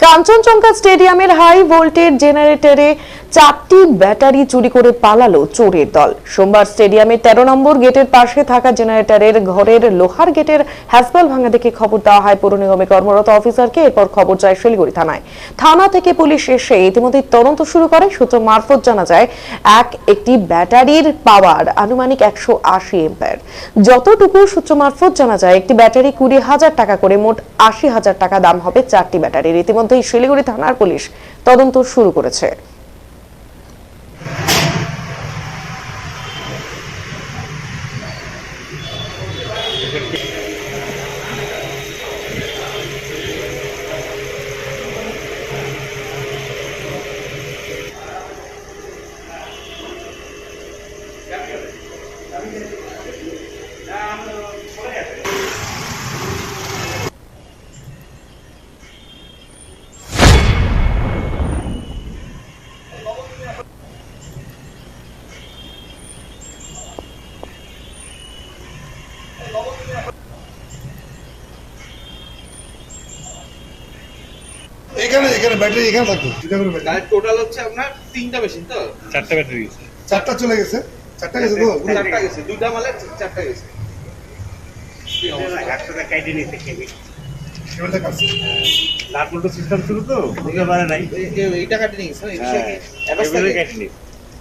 কাঞ্চনজঙ্ঘা স্টেডিয়ামের high voltage জেনারেটরে 4টি battery চুরি করে পালালো চোরের দল। সোমবার স্টেডিয়ামের 13 নম্বর গেটের পাশে থাকা জেনারেটরের ঘরের লোহার গেটের হ্যাসবাল ভাঙা দেখে খবর দেওয়া হয় পৌর নিগমে কর্মরত অফিসারকে। এরপর খবর যায় শিলিগুড়ি থানায়। থানা থেকে পুলিশ এসে ইতিমধ্যে তদন্ত শুরু করে। সূত্র মারফত জানা যায়, একটি ব্যাটারির পাওয়ার আনুমানিক 180 এম্পিয়ার। যতটুকু সূত্র মারফত জানা যায়, একটি ব্যাটারি 20,000 টাকা করে, মোট 80,000 টাকা দাম হবে 4টি ব্যাটারির। ইতিমধ্যেই শিলিগুড়ি থানার পুলিশ তদন্ত শুরু করেছে। এখানে ব্যাটারি এখানে থাকতো দুটা করে ব্যাটারি। টোটাল হচ্ছে আপনার 3টা মেশিন তো 4টা ব্যাটারি গেছে। 4টা চলে গেছে, 4টা গেছে তো 4টা গেছে, দুইটা মালে 4টা গেছে। কেবলটা কাটছে। লাট মোটর সিস্টেম শুরু তো বুঝতে পারে নাই। এইটা কাটে নিয়েছে, এই বিষয়ে কি এবারে কেটে নিয়েছে।